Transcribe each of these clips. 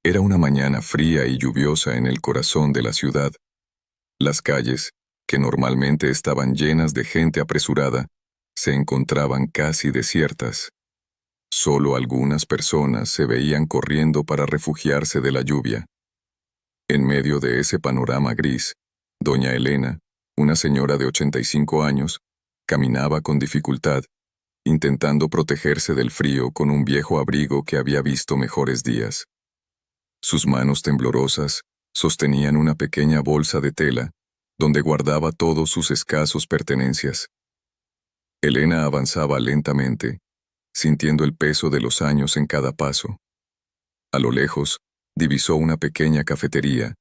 Era una mañana fría y lluviosa en el corazón de la ciudad. Las calles, que normalmente estaban llenas de gente apresurada, se encontraban casi desiertas. Solo algunas personas se veían corriendo para refugiarse de la lluvia. En medio de ese panorama gris, doña Elena, una señora de 85 años, caminaba con dificultad, intentando protegerse del frío con un viejo abrigo que había visto mejores días. Sus manos temblorosas sostenían una pequeña bolsa de tela, donde guardaba todos sus escasos pertenencias. Elena avanzaba lentamente, sintiendo el peso de los años en cada paso. A lo lejos, divisó una pequeña cafetería,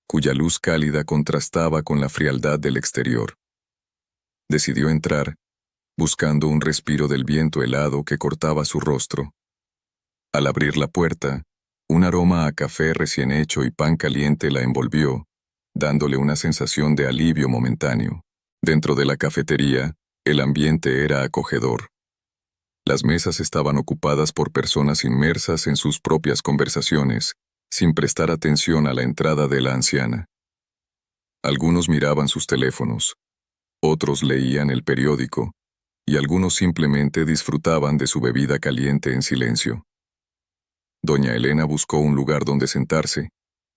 cuya luz cálida contrastaba con la frialdad del exterior. Decidió entrar, buscando un respiro del viento helado que cortaba su rostro. Al abrir la puerta, un aroma a café recién hecho y pan caliente la envolvió, dándole una sensación de alivio momentáneo. Dentro de la cafetería, el ambiente era acogedor. Las mesas estaban ocupadas por personas inmersas en sus propias conversaciones, sin prestar atención a la entrada de la anciana. Algunos miraban sus teléfonos, otros leían el periódico, y algunos simplemente disfrutaban de su bebida caliente en silencio. Doña Elena buscó un lugar donde sentarse,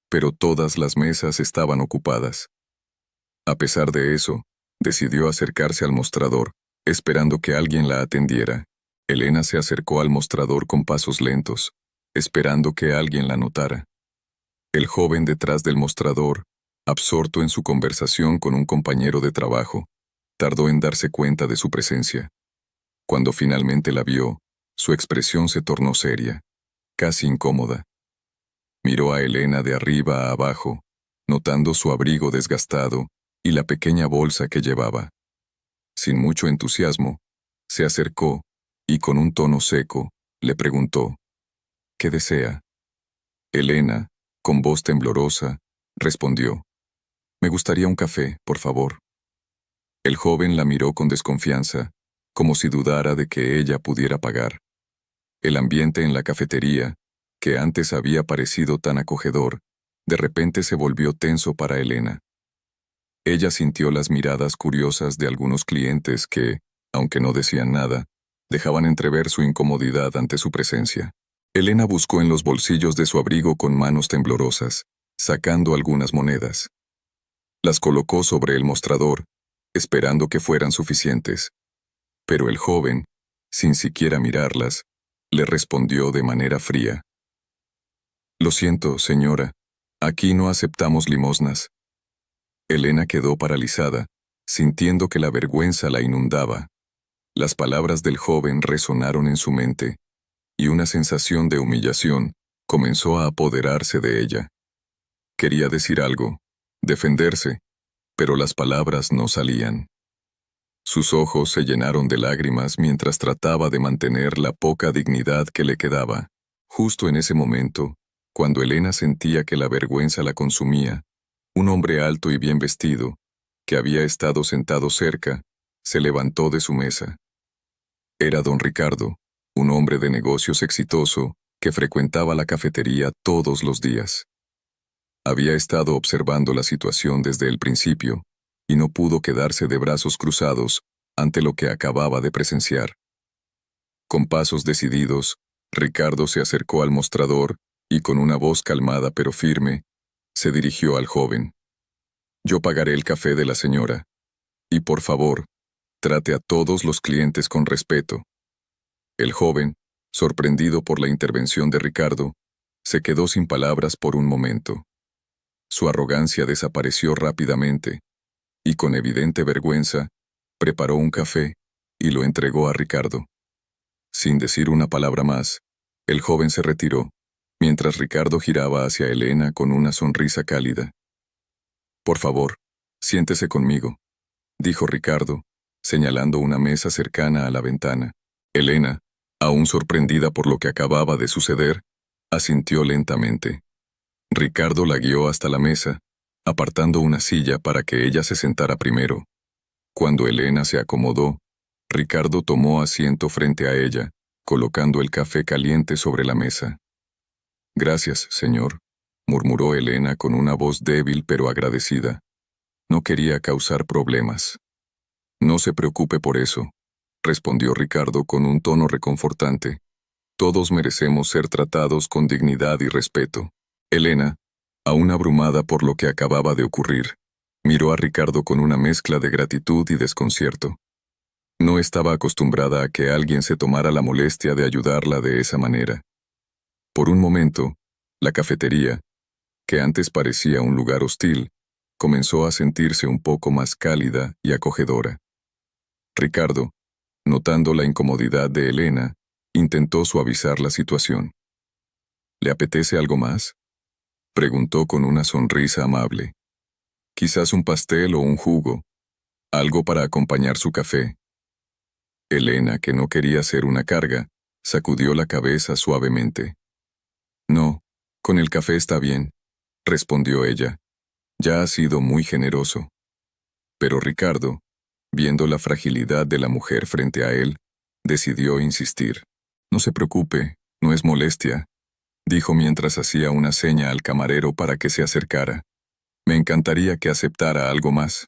pero todas las mesas estaban ocupadas. A pesar de eso, decidió acercarse al mostrador, esperando que alguien la atendiera. Elena se acercó al mostrador con pasos lentos, esperando que alguien la notara. El joven detrás del mostrador, absorto en su conversación con un compañero de trabajo, tardó en darse cuenta de su presencia. Cuando finalmente la vio, su expresión se tornó seria, casi incómoda. Miró a Elena de arriba a abajo, notando su abrigo desgastado y la pequeña bolsa que llevaba. Sin mucho entusiasmo, se acercó y con un tono seco, le preguntó, ¿qué desea? Elena, con voz temblorosa, respondió, «Me gustaría un café, por favor». El joven la miró con desconfianza, como si dudara de que ella pudiera pagar. El ambiente en la cafetería, que antes había parecido tan acogedor, de repente se volvió tenso para Elena. Ella sintió las miradas curiosas de algunos clientes que, aunque no decían nada, dejaban entrever su incomodidad ante su presencia. Elena buscó en los bolsillos de su abrigo con manos temblorosas, sacando algunas monedas. Las colocó sobre el mostrador, esperando que fueran suficientes. Pero el joven, sin siquiera mirarlas, le respondió de manera fría. «Lo siento, señora, aquí no aceptamos limosnas». Elena quedó paralizada, sintiendo que la vergüenza la inundaba. Las palabras del joven resonaron en su mente, y una sensación de humillación comenzó a apoderarse de ella. Quería decir algo, defenderse, pero las palabras no salían. Sus ojos se llenaron de lágrimas mientras trataba de mantener la poca dignidad que le quedaba. Justo en ese momento, cuando Elena sentía que la vergüenza la consumía, un hombre alto y bien vestido, que había estado sentado cerca, se levantó de su mesa. Era don Ricardo, un hombre de negocios exitoso que frecuentaba la cafetería todos los días. Había estado observando la situación desde el principio, y no pudo quedarse de brazos cruzados ante lo que acababa de presenciar. Con pasos decididos, Ricardo se acercó al mostrador y con una voz calmada pero firme, se dirigió al joven. «Yo pagaré el café de la señora. Y por favor, trate a todos los clientes con respeto». El joven, sorprendido por la intervención de Ricardo, se quedó sin palabras por un momento. Su arrogancia desapareció rápidamente, y con evidente vergüenza, preparó un café y lo entregó a Ricardo. Sin decir una palabra más, el joven se retiró, mientras Ricardo giraba hacia Elena con una sonrisa cálida. «Por favor, siéntese conmigo», dijo Ricardo, señalando una mesa cercana a la ventana. Elena, aún sorprendida por lo que acababa de suceder, asintió lentamente. Ricardo la guió hasta la mesa, apartando una silla para que ella se sentara primero. Cuando Elena se acomodó, Ricardo tomó asiento frente a ella, colocando el café caliente sobre la mesa. Gracias, señor, murmuró Elena con una voz débil pero agradecida. No quería causar problemas. No se preocupe por eso, respondió Ricardo con un tono reconfortante. Todos merecemos ser tratados con dignidad y respeto. Elena, aún abrumada por lo que acababa de ocurrir, miró a Ricardo con una mezcla de gratitud y desconcierto. No estaba acostumbrada a que alguien se tomara la molestia de ayudarla de esa manera. Por un momento, la cafetería, que antes parecía un lugar hostil, comenzó a sentirse un poco más cálida y acogedora. Ricardo, notando la incomodidad de Elena, intentó suavizar la situación. ¿Le apetece algo más?, preguntó con una sonrisa amable. Quizás un pastel o un jugo, algo para acompañar su café. Elena, que no quería ser una carga, sacudió la cabeza suavemente. No, con el café está bien, respondió ella. Ya ha sido muy generoso. Pero Ricardo, viendo la fragilidad de la mujer frente a él, decidió insistir. No se preocupe, no es molestia, dijo mientras hacía una seña al camarero para que se acercara. Me encantaría que aceptara algo más.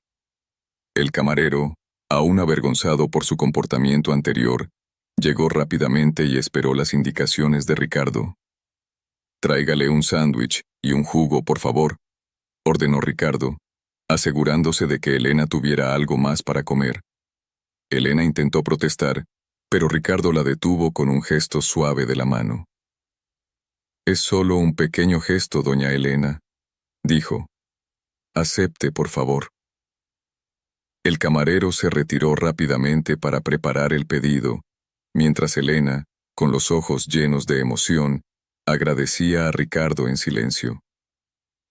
El camarero, aún avergonzado por su comportamiento anterior, llegó rápidamente y esperó las indicaciones de Ricardo. Tráigale un sándwich y un jugo, por favor, ordenó Ricardo, asegurándose de que Elena tuviera algo más para comer. Elena intentó protestar, pero Ricardo la detuvo con un gesto suave de la mano. Es solo un pequeño gesto, doña Elena, dijo. Acepte, por favor. El camarero se retiró rápidamente para preparar el pedido, mientras Elena, con los ojos llenos de emoción, agradecía a Ricardo en silencio.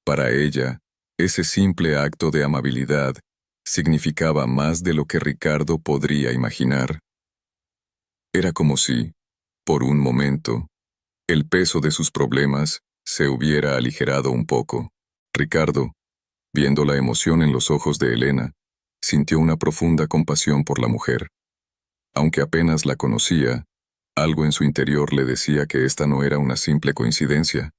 Para ella, ese simple acto de amabilidad significaba más de lo que Ricardo podría imaginar. Era como si, por un momento, el peso de sus problemas se hubiera aligerado un poco. Ricardo, viendo la emoción en los ojos de Elena, sintió una profunda compasión por la mujer. Aunque apenas la conocía, algo en su interior le decía que esta no era una simple coincidencia.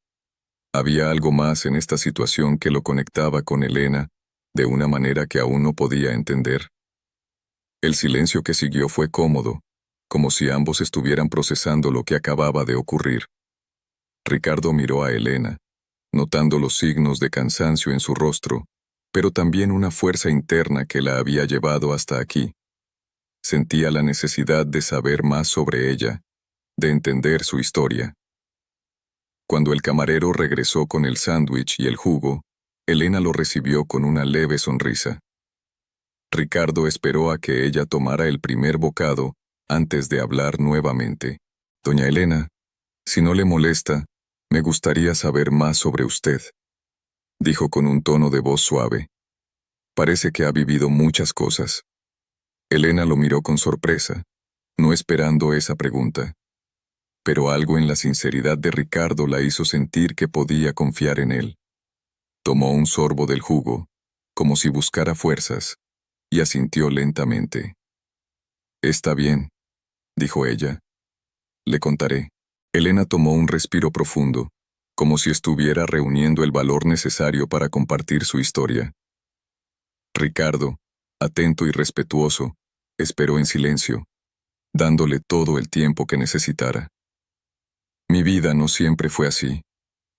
Había algo más en esta situación que lo conectaba con Elena de una manera que aún no podía entender. El silencio que siguió fue cómodo, como si ambos estuvieran procesando lo que acababa de ocurrir. Ricardo miró a Elena, notando los signos de cansancio en su rostro, pero también una fuerza interna que la había llevado hasta aquí. Sentía la necesidad de saber más sobre ella, de entender su historia. Cuando el camarero regresó con el sándwich y el jugo, Elena lo recibió con una leve sonrisa. Ricardo esperó a que ella tomara el primer bocado antes de hablar nuevamente. Doña Elena, si no le molesta, me gustaría saber más sobre usted, dijo con un tono de voz suave. Parece que ha vivido muchas cosas. Elena lo miró con sorpresa, no esperando esa pregunta. Pero algo en la sinceridad de Ricardo la hizo sentir que podía confiar en él. Tomó un sorbo del jugo, como si buscara fuerzas, y asintió lentamente. Está bien, dijo ella. Le contaré. Elena tomó un respiro profundo, como si estuviera reuniendo el valor necesario para compartir su historia. Ricardo, atento y respetuoso, esperó en silencio, dándole todo el tiempo que necesitara. Mi vida no siempre fue así,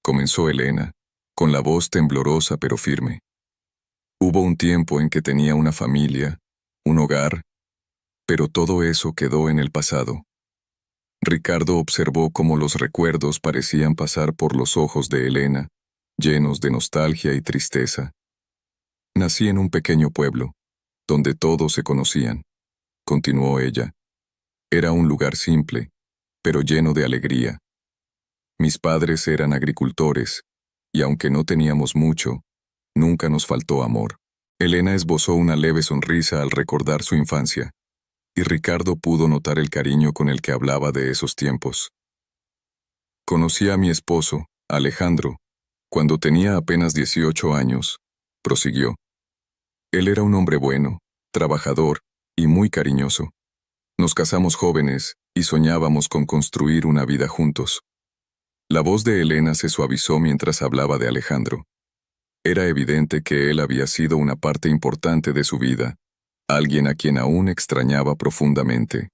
comenzó Elena, con la voz temblorosa pero firme. Hubo un tiempo en que tenía una familia, un hogar, pero todo eso quedó en el pasado. Ricardo observó cómo los recuerdos parecían pasar por los ojos de Elena, llenos de nostalgia y tristeza. Nací en un pequeño pueblo, donde todos se conocían, continuó ella. Era un lugar simple, pero lleno de alegría. Mis padres eran agricultores, y aunque no teníamos mucho, nunca nos faltó amor. Elena esbozó una leve sonrisa al recordar su infancia, y Ricardo pudo notar el cariño con el que hablaba de esos tiempos. Conocí a mi esposo, Alejandro, cuando tenía apenas 18 años, prosiguió. Él era un hombre bueno, trabajador y muy cariñoso. Nos casamos jóvenes y soñábamos con construir una vida juntos. La voz de Elena se suavizó mientras hablaba de Alejandro. Era evidente que él había sido una parte importante de su vida, alguien a quien aún extrañaba profundamente.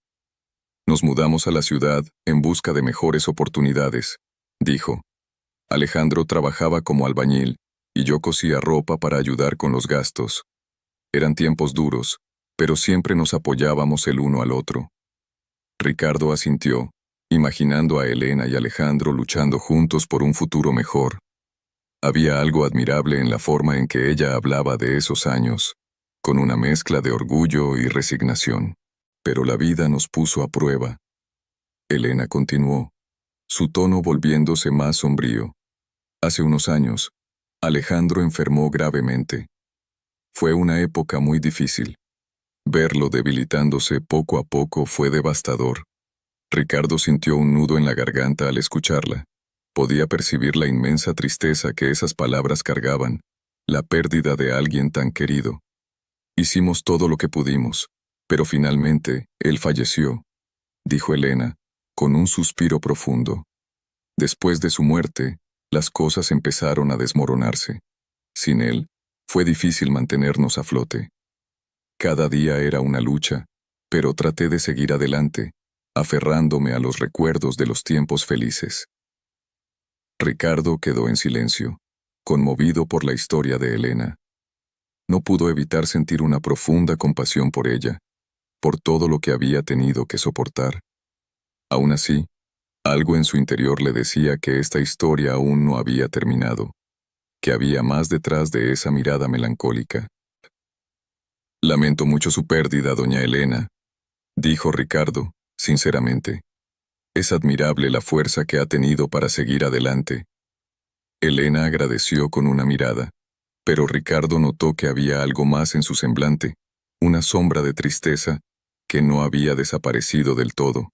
Nos mudamos a la ciudad en busca de mejores oportunidades, dijo. Alejandro trabajaba como albañil y yo cosía ropa para ayudar con los gastos. Eran tiempos duros, pero siempre nos apoyábamos el uno al otro. Ricardo asintió, imaginando a Elena y Alejandro luchando juntos por un futuro mejor. Había algo admirable en la forma en que ella hablaba de esos años, con una mezcla de orgullo y resignación. Pero la vida nos puso a prueba. Elena continuó, su tono volviéndose más sombrío. Hace unos años, Alejandro enfermó gravemente. Fue una época muy difícil. Verlo debilitándose poco a poco fue devastador. Ricardo sintió un nudo en la garganta al escucharla. Podía percibir la inmensa tristeza que esas palabras cargaban, la pérdida de alguien tan querido. Hicimos todo lo que pudimos, pero finalmente él falleció, dijo Elena, con un suspiro profundo. Después de su muerte, las cosas empezaron a desmoronarse. Sin él, fue difícil mantenernos a flote. Cada día era una lucha, pero traté de seguir adelante, aferrándome a los recuerdos de los tiempos felices. Ricardo quedó en silencio, conmovido por la historia de Elena. No pudo evitar sentir una profunda compasión por ella, por todo lo que había tenido que soportar. Aún así, algo en su interior le decía que esta historia aún no había terminado, que había más detrás de esa mirada melancólica. Lamento mucho su pérdida, doña Elena, dijo Ricardo, sinceramente. Es admirable la fuerza que ha tenido para seguir adelante. Elena agradeció con una mirada, pero Ricardo notó que había algo más en su semblante, una sombra de tristeza que no había desaparecido del todo.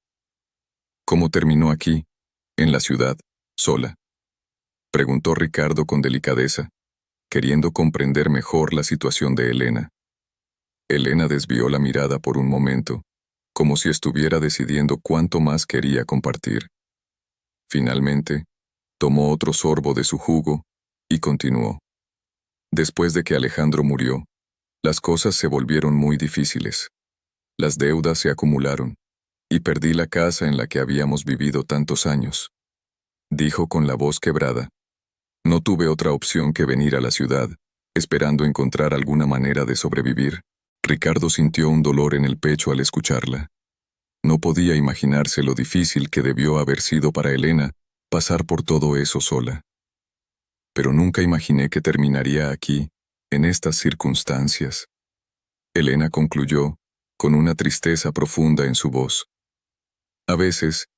¿Cómo terminó aquí, en la ciudad, sola?, preguntó Ricardo con delicadeza, queriendo comprender mejor la situación de Elena. Elena desvió la mirada por un momento, como si estuviera decidiendo cuánto más quería compartir. Finalmente, tomó otro sorbo de su jugo y continuó. Después de que Alejandro murió, las cosas se volvieron muy difíciles. Las deudas se acumularon, y perdí la casa en la que habíamos vivido tantos años, dijo con la voz quebrada. No tuve otra opción que venir a la ciudad, esperando encontrar alguna manera de sobrevivir. Ricardo sintió un dolor en el pecho al escucharla. No podía imaginarse lo difícil que debió haber sido para Elena pasar por todo eso sola. Pero nunca imaginé que terminaría aquí, en estas circunstancias. Elena concluyó, con una tristeza profunda en su voz. A veces,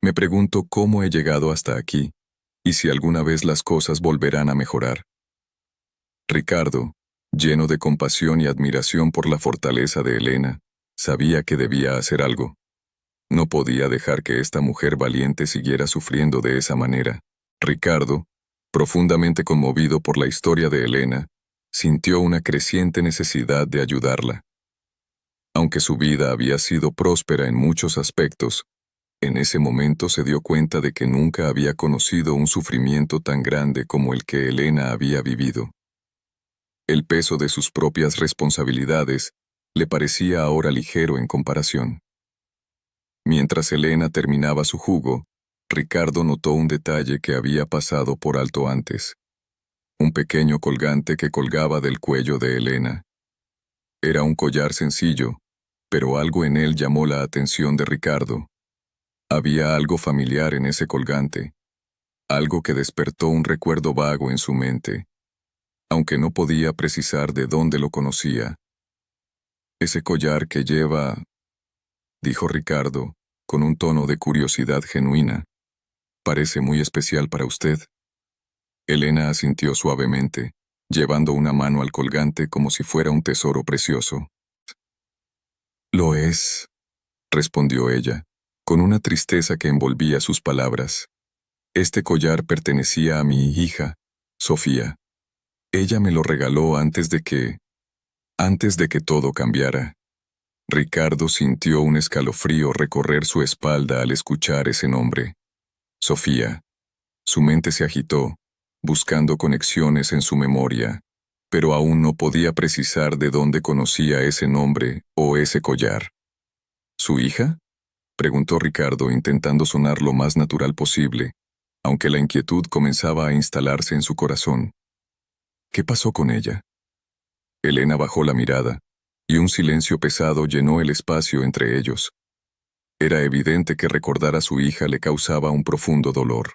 me pregunto cómo he llegado hasta aquí, y si alguna vez las cosas volverán a mejorar. Ricardo, lleno de compasión y admiración por la fortaleza de Elena, sabía que debía hacer algo. No podía dejar que esta mujer valiente siguiera sufriendo de esa manera. Ricardo, profundamente conmovido por la historia de Elena, sintió una creciente necesidad de ayudarla. Aunque su vida había sido próspera en muchos aspectos, en ese momento se dio cuenta de que nunca había conocido un sufrimiento tan grande como el que Elena había vivido. El peso de sus propias responsabilidades le parecía ahora ligero en comparación. Mientras Elena terminaba su jugo, Ricardo notó un detalle que había pasado por alto antes. Un pequeño colgante que colgaba del cuello de Elena. Era un collar sencillo, pero algo en él llamó la atención de Ricardo. Había algo familiar en ese colgante, algo que despertó un recuerdo vago en su mente, aunque no podía precisar de dónde lo conocía. Ese collar que lleva, dijo Ricardo, con un tono de curiosidad genuina, parece muy especial para usted. Elena asintió suavemente, llevando una mano al colgante como si fuera un tesoro precioso. Lo es, respondió ella, con una tristeza que envolvía sus palabras. Este collar pertenecía a mi hija, Sofía. Ella me lo regaló antes de que todo cambiara. Ricardo sintió un escalofrío recorrer su espalda al escuchar ese nombre. Sofía. Su mente se agitó, buscando conexiones en su memoria, pero aún no podía precisar de dónde conocía ese nombre o ese collar. ¿Su hija?, preguntó Ricardo, intentando sonar lo más natural posible, aunque la inquietud comenzaba a instalarse en su corazón. ¿Qué pasó con ella? Elena bajó la mirada, y un silencio pesado llenó el espacio entre ellos. Era evidente que recordar a su hija le causaba un profundo dolor.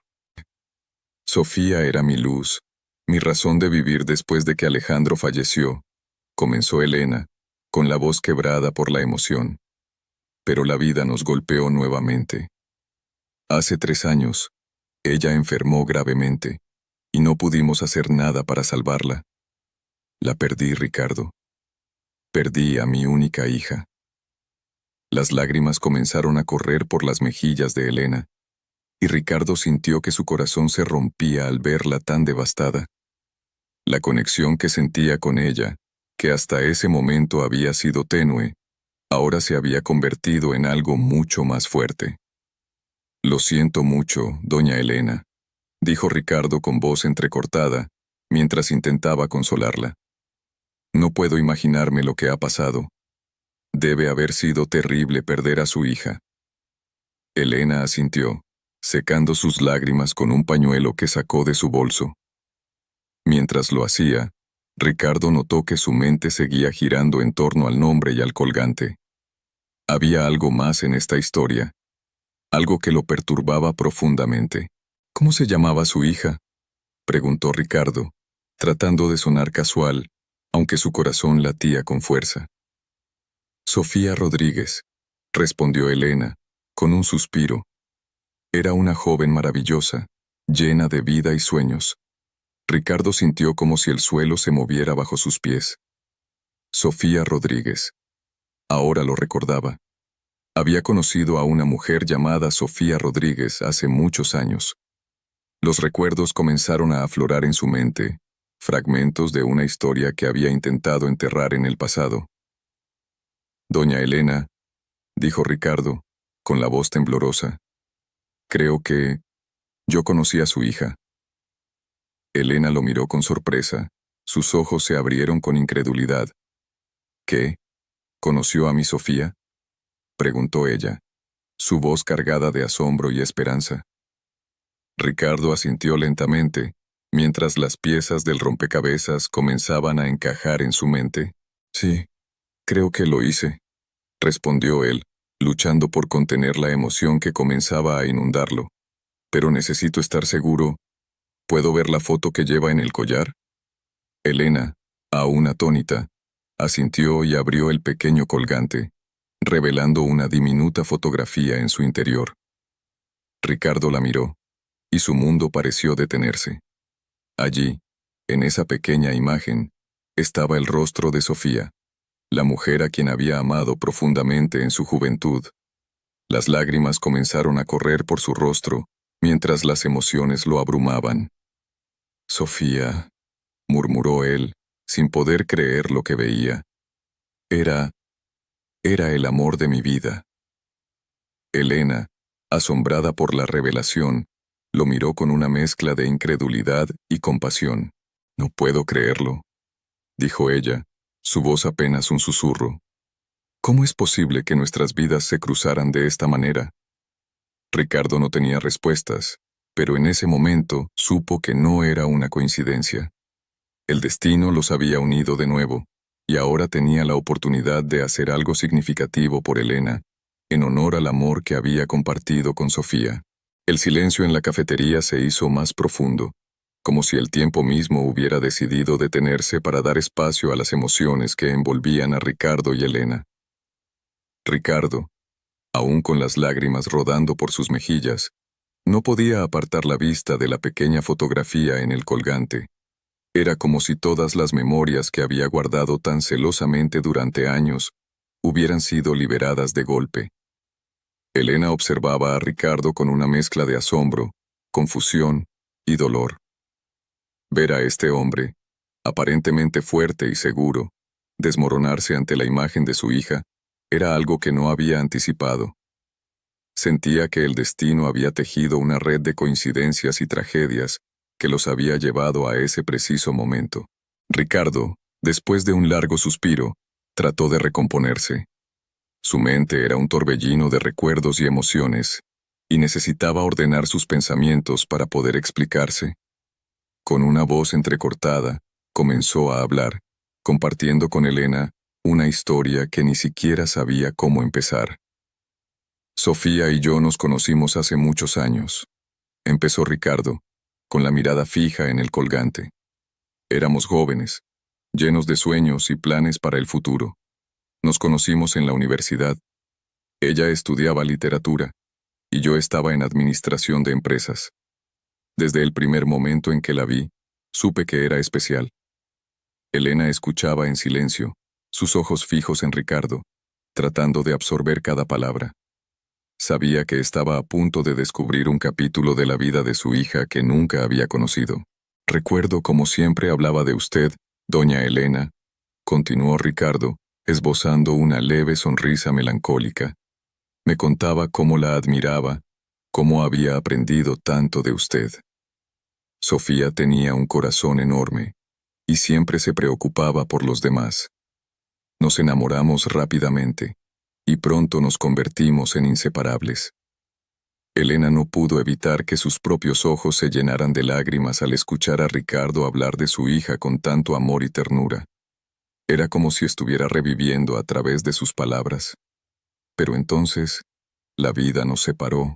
Sofía era mi luz, mi razón de vivir después de que Alejandro falleció, comenzó Elena, con la voz quebrada por la emoción. Pero la vida nos golpeó nuevamente. Hace 3 años, ella enfermó gravemente, y no pudimos hacer nada para salvarla. La perdí, Ricardo. Perdí a mi única hija. Las lágrimas comenzaron a correr por las mejillas de Elena, y Ricardo sintió que su corazón se rompía al verla tan devastada. La conexión que sentía con ella, que hasta ese momento había sido tenue, ahora se había convertido en algo mucho más fuerte. «Lo siento mucho, doña Elena», dijo Ricardo con voz entrecortada, mientras intentaba consolarla. «No puedo imaginarme lo que ha pasado. Debe haber sido terrible perder a su hija». Elena asintió, secando sus lágrimas con un pañuelo que sacó de su bolso. Mientras lo hacía, Ricardo notó que su mente seguía girando en torno al nombre y al colgante. Había algo más en esta historia, algo que lo perturbaba profundamente. «¿Cómo se llamaba su hija?», preguntó Ricardo, tratando de sonar casual, aunque su corazón latía con fuerza. «Sofía Rodríguez», respondió Elena, con un suspiro. Era una joven maravillosa, llena de vida y sueños. Ricardo sintió como si el suelo se moviera bajo sus pies. Sofía Rodríguez. Ahora lo recordaba. Había conocido a una mujer llamada Sofía Rodríguez hace muchos años. Los recuerdos comenzaron a aflorar en su mente, fragmentos de una historia que había intentado enterrar en el pasado. «Doña Elena», dijo Ricardo, con la voz temblorosa, «creo que yo conocí a su hija». Elena lo miró con sorpresa, sus ojos se abrieron con incredulidad. «¿Qué? ¿Conoció a mi Sofía?», preguntó ella, su voz cargada de asombro y esperanza. Ricardo asintió lentamente, mientras las piezas del rompecabezas comenzaban a encajar en su mente. «Sí, creo que lo hice», respondió él, luchando por contener la emoción que comenzaba a inundarlo. «Pero necesito estar seguro. ¿Puedo ver la foto que lleva en el collar?». Elena, aún atónita, asintió y abrió el pequeño colgante, revelando una diminuta fotografía en su interior. Ricardo la miró, y su mundo pareció detenerse. Allí, en esa pequeña imagen, estaba el rostro de Sofía, la mujer a quien había amado profundamente en su juventud. Las lágrimas comenzaron a correr por su rostro, mientras las emociones lo abrumaban. «Sofía», murmuró él, sin poder creer lo que veía. Era el amor de mi vida». Elena, asombrada por la revelación, lo miró con una mezcla de incredulidad y compasión. «No puedo creerlo», dijo ella, su voz apenas un susurro. «¿Cómo es posible que nuestras vidas se cruzaran de esta manera?». Ricardo no tenía respuestas, pero en ese momento supo que no era una coincidencia. El destino los había unido de nuevo, y ahora tenía la oportunidad de hacer algo significativo por Elena, en honor al amor que había compartido con Sofía. El silencio en la cafetería se hizo más profundo, como si el tiempo mismo hubiera decidido detenerse para dar espacio a las emociones que envolvían a Ricardo y Elena. Ricardo, aún con las lágrimas rodando por sus mejillas, no podía apartar la vista de la pequeña fotografía en el colgante. Era como si todas las memorias que había guardado tan celosamente durante años hubieran sido liberadas de golpe. Elena observaba a Ricardo con una mezcla de asombro, confusión y dolor. Ver a este hombre, aparentemente fuerte y seguro, desmoronarse ante la imagen de su hija, era algo que no había anticipado. Sentía que el destino había tejido una red de coincidencias y tragedias que los había llevado a ese preciso momento. Ricardo, después de un largo suspiro, trató de recomponerse. Su mente era un torbellino de recuerdos y emociones, y necesitaba ordenar sus pensamientos para poder explicarse. Con una voz entrecortada, comenzó a hablar, compartiendo con Elena una historia que ni siquiera sabía cómo empezar. Sofía y yo nos conocimos hace muchos años. Empezó Ricardo, con la mirada fija en el colgante. Éramos jóvenes, llenos de sueños y planes para el futuro. Nos conocimos en la universidad. Ella estudiaba literatura, y yo estaba en administración de empresas. Desde el primer momento en que la vi, supe que era especial. Elena escuchaba en silencio, sus ojos fijos en Ricardo, tratando de absorber cada palabra. Sabía que estaba a punto de descubrir un capítulo de la vida de su hija que nunca había conocido. Recuerdo como siempre hablaba de usted, doña Elena, continuó Ricardo, esbozando una leve sonrisa melancólica. Me contaba cómo la admiraba, cómo había aprendido tanto de usted. Sofía tenía un corazón enorme, y siempre se preocupaba por los demás. Nos enamoramos rápidamente, y pronto nos convertimos en inseparables. Elena no pudo evitar que sus propios ojos se llenaran de lágrimas al escuchar a Ricardo hablar de su hija con tanto amor y ternura. Era como si estuviera reviviendo a través de sus palabras. Pero entonces, la vida nos separó,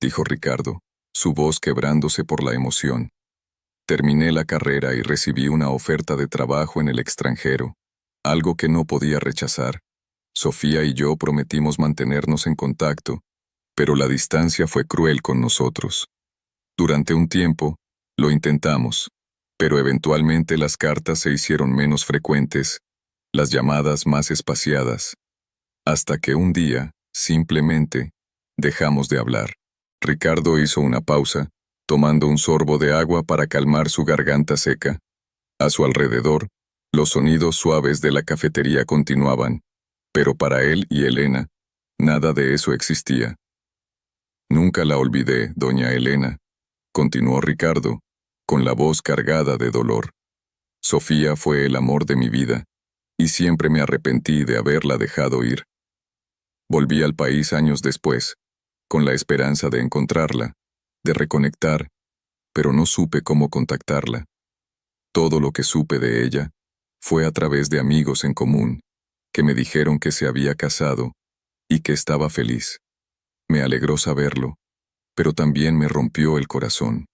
dijo Ricardo, su voz quebrándose por la emoción. Terminé la carrera y recibí una oferta de trabajo en el extranjero, algo que no podía rechazar. Sofía y yo prometimos mantenernos en contacto, pero la distancia fue cruel con nosotros. Durante un tiempo, lo intentamos, pero eventualmente las cartas se hicieron menos frecuentes, las llamadas más espaciadas, hasta que un día, simplemente, dejamos de hablar. Ricardo hizo una pausa, tomando un sorbo de agua para calmar su garganta seca. A su alrededor, los sonidos suaves de la cafetería continuaban, pero para él y Elena, nada de eso existía. Nunca la olvidé, doña Elena, continuó Ricardo, con la voz cargada de dolor. Sofía fue el amor de mi vida, y siempre me arrepentí de haberla dejado ir. Volví al país años después, con la esperanza de encontrarla, de reconectar, pero no supe cómo contactarla. Todo lo que supe de ella fue a través de amigos en común, que me dijeron que se había casado y que estaba feliz. Me alegró saberlo, pero también me rompió el corazón.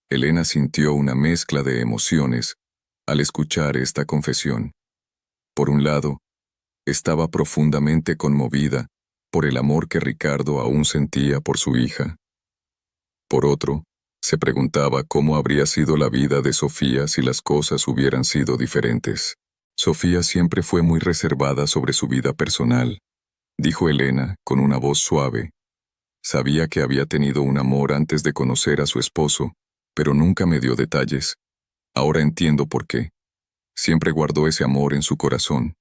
Elena sintió una mezcla de emociones al escuchar esta confesión. Por un lado, estaba profundamente conmovida por el amor que Ricardo aún sentía por su hija. Por otro, se preguntaba cómo habría sido la vida de Sofía si las cosas hubieran sido diferentes. Sofía siempre fue muy reservada sobre su vida personal, dijo Elena con una voz suave. Sabía que había tenido un amor antes de conocer a su esposo, pero nunca me dio detalles. Ahora entiendo por qué. Siempre guardó ese amor en su corazón.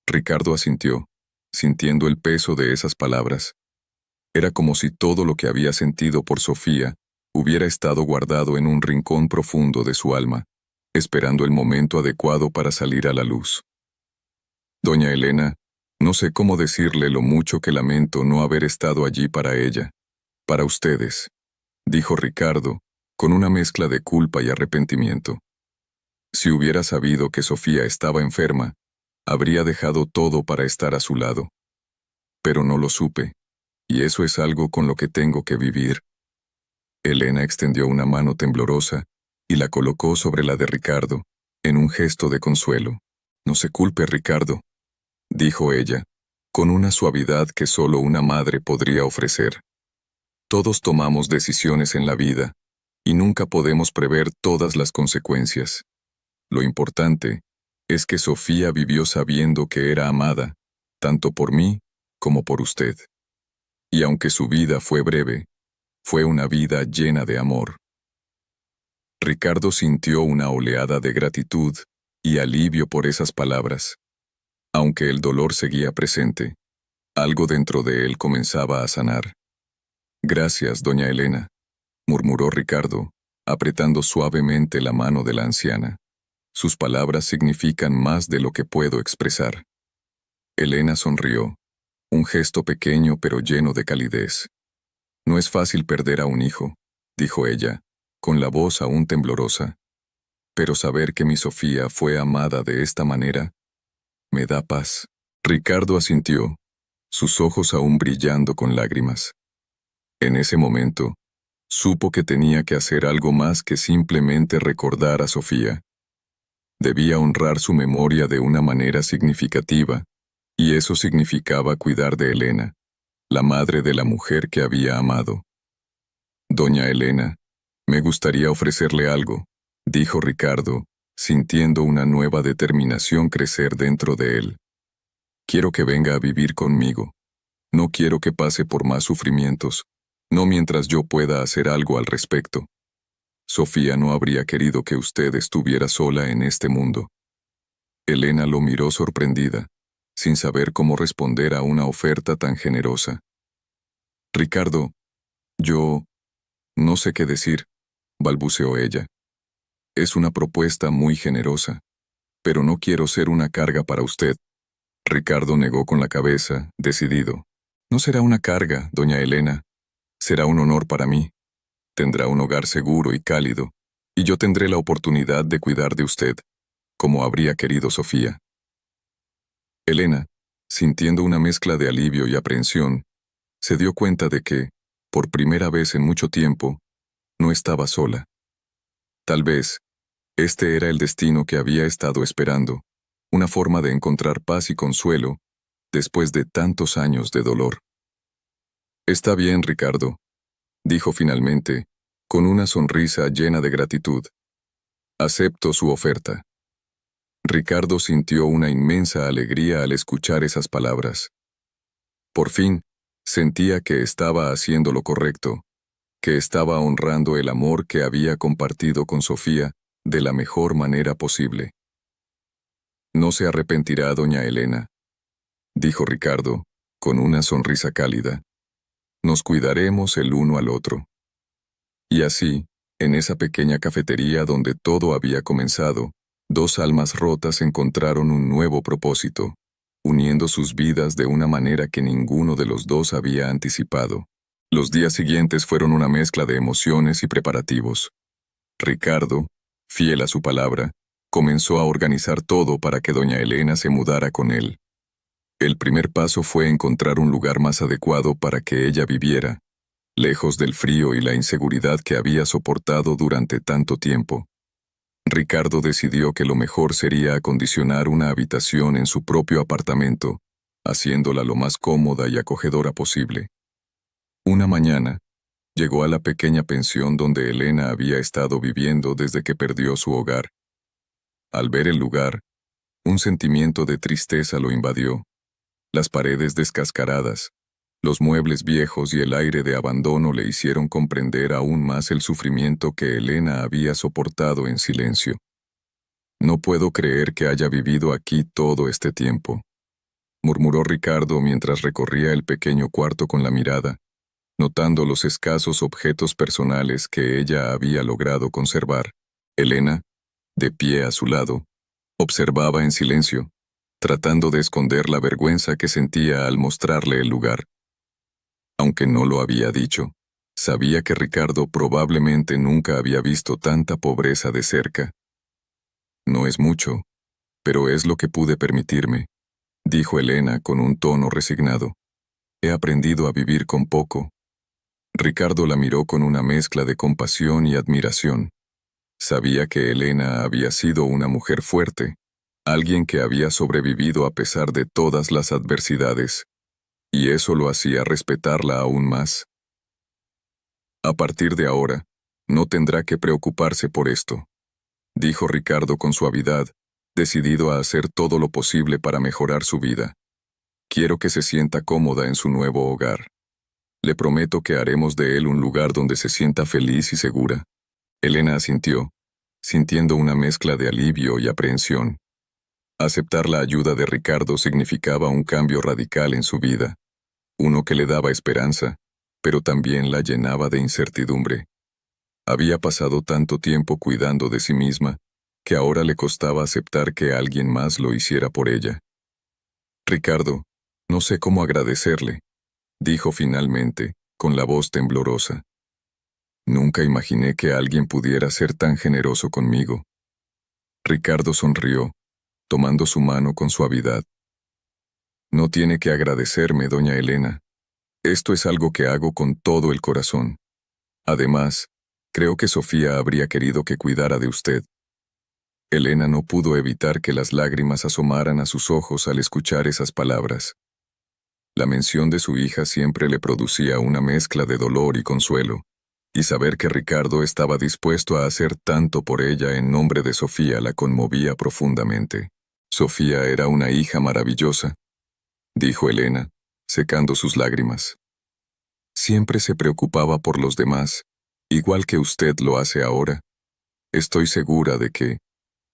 Ricardo asintió, sintiendo el peso de esas palabras. Era como si todo lo que había sentido por Sofía hubiera estado guardado en un rincón profundo de su alma, esperando el momento adecuado para salir a la luz. Doña Elena, no sé cómo decirle lo mucho que lamento no haber estado allí para ella, para ustedes, dijo Ricardo, con una mezcla de culpa y arrepentimiento. Si hubiera sabido que Sofía estaba enferma, habría dejado todo para estar a su lado. Pero no lo supe, y eso es algo con lo que tengo que vivir. Elena extendió una mano temblorosa y la colocó sobre la de Ricardo, en un gesto de consuelo. No se culpe, Ricardo, dijo ella, con una suavidad que solo una madre podría ofrecer. Todos tomamos decisiones en la vida, y nunca podemos prever todas las consecuencias. Lo importante es que Sofía vivió sabiendo que era amada, tanto por mí como por usted. Y aunque su vida fue breve, fue una vida llena de amor. Ricardo sintió una oleada de gratitud y alivio por esas palabras. Aunque el dolor seguía presente, Algo dentro de él comenzaba a sanar. Gracias, doña Elena, murmuró Ricardo, apretando suavemente la mano de la anciana. Sus palabras significan más de lo que puedo expresar. Elena sonrió, un gesto pequeño pero lleno de calidez. No es fácil perder a un hijo, dijo ella, con la voz aún temblorosa. Pero saber que mi Sofía fue amada de esta manera, me da paz. Ricardo asintió, sus ojos aún brillando con lágrimas. En ese momento, supo que tenía que hacer algo más que simplemente recordar a Sofía. Debía honrar su memoria de una manera significativa, y eso significaba cuidar de Elena, la madre de la mujer que había amado. Doña Elena, me gustaría ofrecerle algo, dijo Ricardo, sintiendo una nueva determinación crecer dentro de él. Quiero que venga a vivir conmigo. No quiero que pase por más sufrimientos, no mientras yo pueda hacer algo al respecto. Sofía no habría querido que usted estuviera sola en este mundo. Elena lo miró sorprendida, sin saber cómo responder a una oferta tan generosa. Ricardo, yo no sé qué decir, balbuceó ella. Es una propuesta muy generosa, pero no quiero ser una carga para usted. Ricardo negó con la cabeza, decidido. No será una carga, doña Elena. Será un honor para mí. Tendrá un hogar seguro y cálido, y yo tendré la oportunidad de cuidar de usted, como habría querido Sofía. Elena, sintiendo una mezcla de alivio y aprehensión, se dio cuenta de que, por primera vez en mucho tiempo, no estaba sola. Tal vez, este era el destino que había estado esperando, una forma de encontrar paz y consuelo después de tantos años de dolor. Está bien, Ricardo, dijo finalmente, con una sonrisa llena de gratitud. Acepto su oferta. Ricardo sintió una inmensa alegría al escuchar esas palabras. Por fin, sentía que estaba haciendo lo correcto, que estaba honrando el amor que había compartido con Sofía de la mejor manera posible. No se arrepentirá, doña Elena, dijo Ricardo, con una sonrisa cálida. Nos cuidaremos el uno al otro. Y así, en esa pequeña cafetería donde todo había comenzado, dos almas rotas encontraron un nuevo propósito, uniendo sus vidas de una manera que ninguno de los dos había anticipado. Los días siguientes fueron una mezcla de emociones y preparativos. Ricardo, fiel a su palabra, comenzó a organizar todo para que doña Elena se mudara con él. El primer paso fue encontrar un lugar más adecuado para que ella viviera, lejos del frío y la inseguridad que había soportado durante tanto tiempo. Ricardo decidió que lo mejor sería acondicionar una habitación en su propio apartamento, haciéndola lo más cómoda y acogedora posible. Una mañana, llegó a la pequeña pensión donde Elena había estado viviendo desde que perdió su hogar. Al ver el lugar, un sentimiento de tristeza lo invadió. Las paredes descascaradas, los muebles viejos y el aire de abandono le hicieron comprender aún más el sufrimiento que Elena había soportado en silencio. No puedo creer que haya vivido aquí todo este tiempo, murmuró Ricardo mientras recorría el pequeño cuarto con la mirada, notando los escasos objetos personales que ella había logrado conservar. Elena, de pie a su lado, observaba en silencio, tratando de esconder la vergüenza que sentía al mostrarle el lugar. Aunque no lo había dicho, sabía que Ricardo probablemente nunca había visto tanta pobreza de cerca. No es mucho, pero es lo que pude permitirme, dijo Elena con un tono resignado. He aprendido a vivir con poco. Ricardo la miró con una mezcla de compasión y admiración. Sabía que Elena había sido una mujer fuerte, alguien que había sobrevivido a pesar de todas las adversidades, y eso lo hacía respetarla aún más. A partir de ahora, no tendrá que preocuparse por esto, dijo Ricardo con suavidad, decidido a hacer todo lo posible para mejorar su vida. Quiero que se sienta cómoda en su nuevo hogar. Le prometo que haremos de él un lugar donde se sienta feliz y segura. Elena asintió, sintiendo una mezcla de alivio y aprehensión. Aceptar la ayuda de Ricardo significaba un cambio radical en su vida. uno que le daba esperanza, pero también la llenaba de incertidumbre. Había pasado tanto tiempo cuidando de sí misma, que ahora le costaba aceptar que alguien más lo hiciera por ella. Ricardo, no sé cómo agradecerle, dijo finalmente, con la voz temblorosa. Nunca imaginé que alguien pudiera ser tan generoso conmigo. Ricardo sonrió, tomando su mano con suavidad. No tiene que agradecerme, doña Elena. Esto es algo que hago con todo el corazón. Además, creo que Sofía habría querido que cuidara de usted. Elena no pudo evitar que las lágrimas asomaran a sus ojos al escuchar esas palabras. La mención de su hija siempre le producía una mezcla de dolor y consuelo, y saber que Ricardo estaba dispuesto a hacer tanto por ella en nombre de Sofía la conmovía profundamente. Sofía era una hija maravillosa, dijo Elena, secando sus lágrimas. Siempre se preocupaba por los demás, igual que usted lo hace ahora. Estoy segura de que,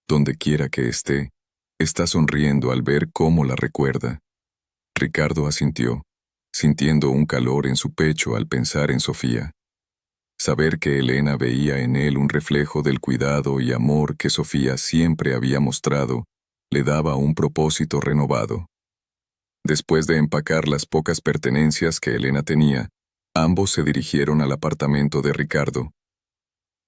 donde quiera que esté, está sonriendo al ver cómo la recuerda. Ricardo asintió, sintiendo un calor en su pecho al pensar en Sofía. Saber que Elena veía en él un reflejo del cuidado y amor que Sofía siempre había mostrado, le daba un propósito renovado. Después de empacar las pocas pertenencias que Elena tenía, ambos se dirigieron al apartamento de Ricardo.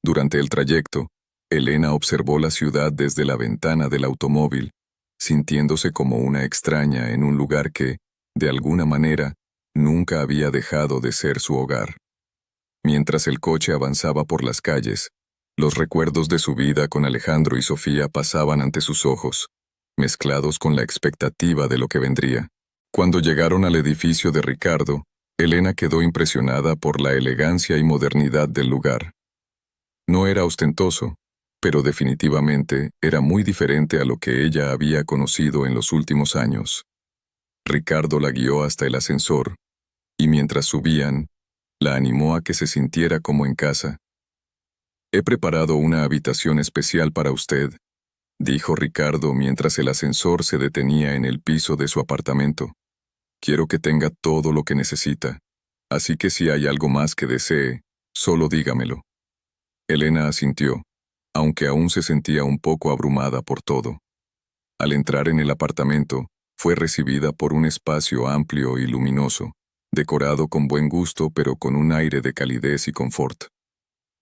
Durante el trayecto, Elena observó la ciudad desde la ventana del automóvil, sintiéndose como una extraña en un lugar que, de alguna manera, nunca había dejado de ser su hogar. Mientras el coche avanzaba por las calles, los recuerdos de su vida con Alejandro y Sofía pasaban ante sus ojos, mezclados con la expectativa de lo que vendría. Cuando llegaron al edificio de Ricardo, Elena quedó impresionada por la elegancia y modernidad del lugar. No era ostentoso, pero definitivamente era muy diferente a lo que ella había conocido en los últimos años. Ricardo la guió hasta el ascensor, y mientras subían, la animó a que se sintiera como en casa. He preparado una habitación especial para usted, dijo Ricardo mientras el ascensor se detenía en el piso de su apartamento. Quiero que tenga todo lo que necesita, así que si hay algo más que desee, solo dígamelo. Elena asintió, aunque aún se sentía un poco abrumada por todo. Al entrar en el apartamento, fue recibida por un espacio amplio y luminoso, decorado con buen gusto pero con un aire de calidez y confort.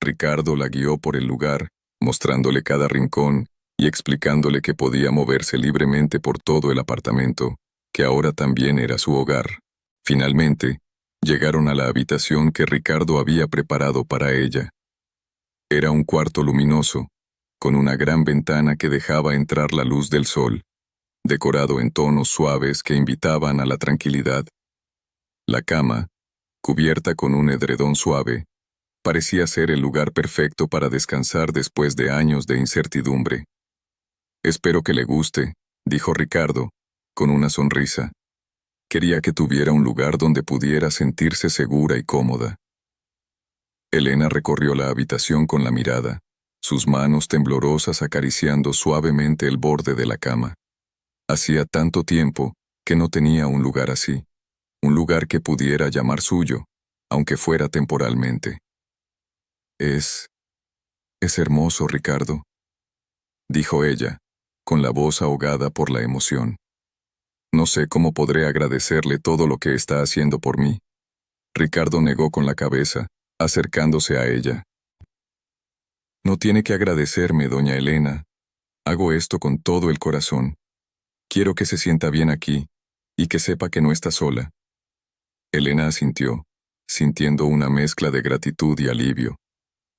Ricardo la guió por el lugar, mostrándole cada rincón y explicándole que podía moverse libremente por todo el apartamento, que ahora también era su hogar. Finalmente, llegaron a la habitación que Ricardo había preparado para ella. Era un cuarto luminoso, con una gran ventana que dejaba entrar la luz del sol, decorado en tonos suaves que invitaban a la tranquilidad. La cama, cubierta con un edredón suave, parecía ser el lugar perfecto para descansar después de años de incertidumbre. Espero que le guste, dijo Ricardo, con una sonrisa. Quería que tuviera un lugar donde pudiera sentirse segura y cómoda. Elena recorrió la habitación con la mirada, sus manos temblorosas acariciando suavemente el borde de la cama. Hacía tanto tiempo que no tenía un lugar así, un lugar que pudiera llamar suyo, aunque fuera temporalmente. Es hermoso, Ricardo, dijo ella, con la voz ahogada por la emoción. No sé cómo podré agradecerle todo lo que está haciendo por mí. Ricardo negó con la cabeza, acercándose a ella. No tiene que agradecerme, doña Elena. Hago esto con todo el corazón. Quiero que se sienta bien aquí, y que sepa que no está sola. Elena asintió, sintiendo una mezcla de gratitud y alivio.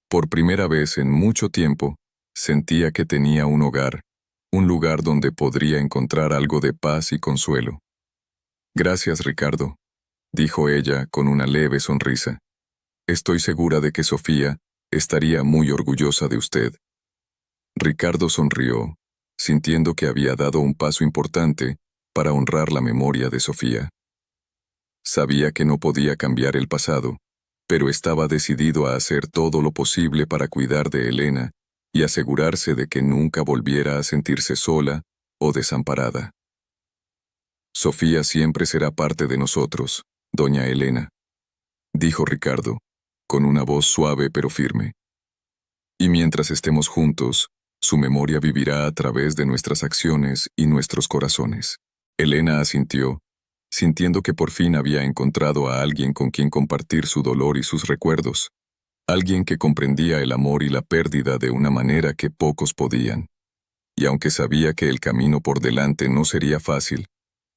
Por primera vez en mucho tiempo, sentía que tenía un hogar, un lugar donde podría encontrar algo de paz y consuelo. Gracias, Ricardo, dijo ella con una leve sonrisa. Estoy segura de que Sofía estaría muy orgullosa de usted. Ricardo sonrió, sintiendo que había dado un paso importante para honrar la memoria de Sofía. Sabía que no podía cambiar el pasado, pero estaba decidido a hacer todo lo posible para cuidar de Elena y asegurarse de que nunca volviera a sentirse sola o desamparada. Sofía siempre será parte de nosotros, Doña Elena, dijo Ricardo, con una voz suave pero firme. Y mientras estemos juntos, su memoria vivirá a través de nuestras acciones y nuestros corazones. Elena asintió, sintiendo que por fin había encontrado a alguien con quien compartir su dolor y sus recuerdos, alguien que comprendía el amor y la pérdida de una manera que pocos podían. Y aunque sabía que el camino por delante no sería fácil,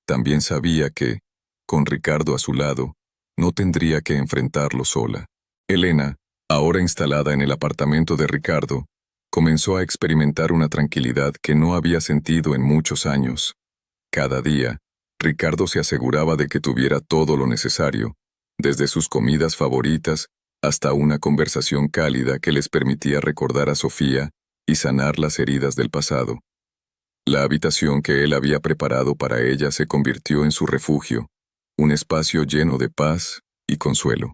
también sabía que, con Ricardo a su lado, no tendría que enfrentarlo sola. Elena, ahora instalada en el apartamento de Ricardo, comenzó a experimentar una tranquilidad que no había sentido en muchos años. Cada día, Ricardo se aseguraba de que tuviera todo lo necesario, desde sus comidas favoritas hasta una conversación cálida que les permitía recordar a Sofía y sanar las heridas del pasado. La habitación que él había preparado para ella se convirtió en su refugio, un espacio lleno de paz y consuelo.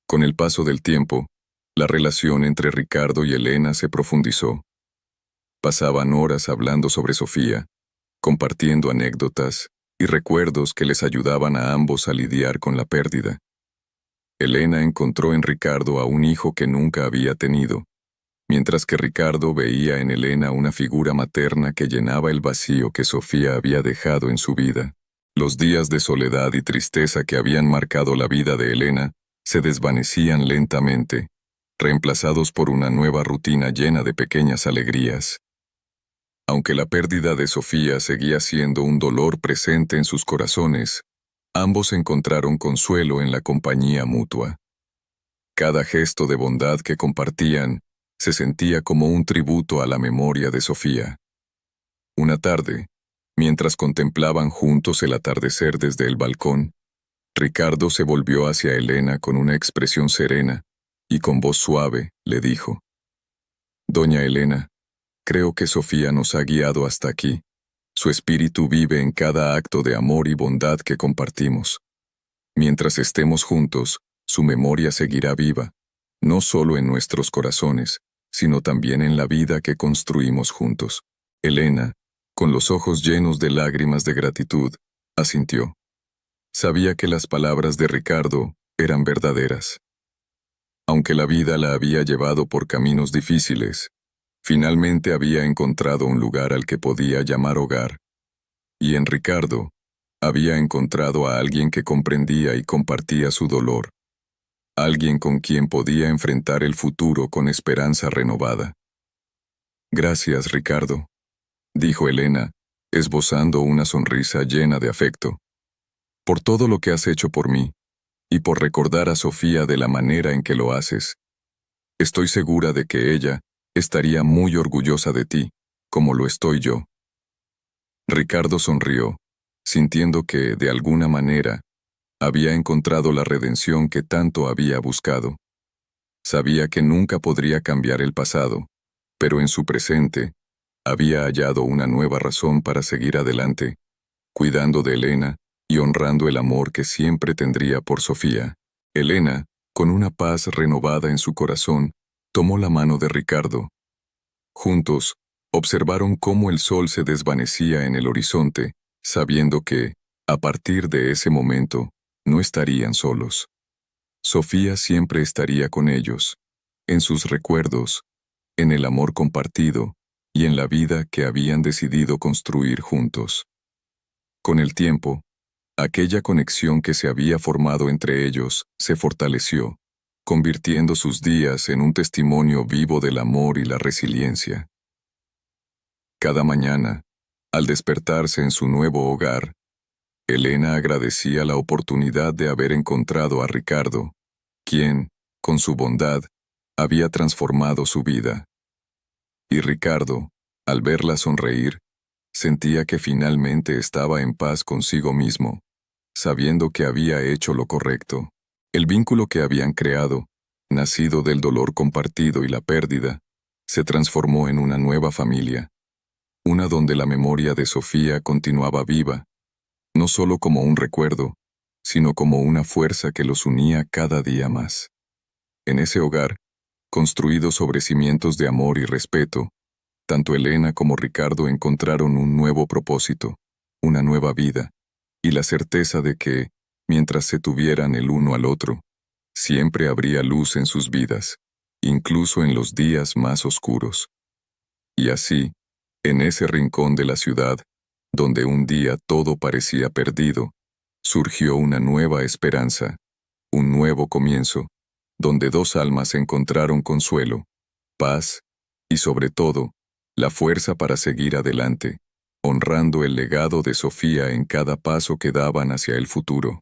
Con el paso del tiempo, la relación entre Ricardo y Elena se profundizó. Pasaban horas hablando sobre Sofía, compartiendo anécdotas y recuerdos que les ayudaban a ambos a lidiar con la pérdida. Elena encontró en Ricardo a un hijo que nunca había tenido, mientras que Ricardo veía en Elena una figura materna que llenaba el vacío que Sofía había dejado en su vida. Los días de soledad y tristeza que habían marcado la vida de Elena se desvanecían lentamente, reemplazados por una nueva rutina llena de pequeñas alegrías. Aunque la pérdida de Sofía seguía siendo un dolor presente en sus corazones, ambos encontraron consuelo en la compañía mutua. Cada gesto de bondad que compartían se sentía como un tributo a la memoria de Sofía. Una tarde, mientras contemplaban juntos el atardecer desde el balcón, Ricardo se volvió hacia Elena con una expresión serena y con voz suave le dijo: «Doña Elena, creo que Sofía nos ha guiado hasta aquí. Su espíritu vive en cada acto de amor y bondad que compartimos. Mientras estemos juntos, su memoria seguirá viva, no solo en nuestros corazones, sino también en la vida que construimos juntos». Elena, con los ojos llenos de lágrimas de gratitud, asintió. Sabía que las palabras de Ricardo eran verdaderas. Aunque la vida la había llevado por caminos difíciles, finalmente había encontrado un lugar al que podía llamar hogar. Y en Ricardo, había encontrado a alguien que comprendía y compartía su dolor. Alguien con quien podía enfrentar el futuro con esperanza renovada. «Gracias, Ricardo», dijo Elena, esbozando una sonrisa llena de afecto, «por todo lo que has hecho por mí, y por recordar a Sofía de la manera en que lo haces. Estoy segura de que ella estaría muy orgullosa de ti, como lo estoy yo». Ricardo sonrió, sintiendo que, de alguna manera, había encontrado la redención que tanto había buscado. Sabía que nunca podría cambiar el pasado, pero en su presente, había hallado una nueva razón para seguir adelante, cuidando de Elena y honrando el amor que siempre tendría por Sofía. Elena, con una paz renovada en su corazón, tomó la mano de Ricardo. Juntos, observaron cómo el sol se desvanecía en el horizonte, sabiendo que, a partir de ese momento, no estarían solos. Sofía siempre estaría con ellos, en sus recuerdos, en el amor compartido y en la vida que habían decidido construir juntos. Con el tiempo, aquella conexión que se había formado entre ellos se fortaleció, convirtiendo sus días en un testimonio vivo del amor y la resiliencia. Cada mañana, al despertarse en su nuevo hogar, Elena agradecía la oportunidad de haber encontrado a Ricardo, quien, con su bondad, había transformado su vida. Y Ricardo, al verla sonreír, sentía que finalmente estaba en paz consigo mismo, sabiendo que había hecho lo correcto. El vínculo que habían creado, nacido del dolor compartido y la pérdida, se transformó en una nueva familia, una donde la memoria de Sofía continuaba viva, no solo como un recuerdo, sino como una fuerza que los unía cada día más. En ese hogar, construido sobre cimientos de amor y respeto, tanto Elena como Ricardo encontraron un nuevo propósito, una nueva vida, y la certeza de que, mientras se tuvieran el uno al otro, siempre habría luz en sus vidas, incluso en los días más oscuros. Y así, en ese rincón de la ciudad, donde un día todo parecía perdido, surgió una nueva esperanza, un nuevo comienzo, donde dos almas encontraron consuelo, paz y, sobre todo, la fuerza para seguir adelante, honrando el legado de Sofía en cada paso que daban hacia el futuro.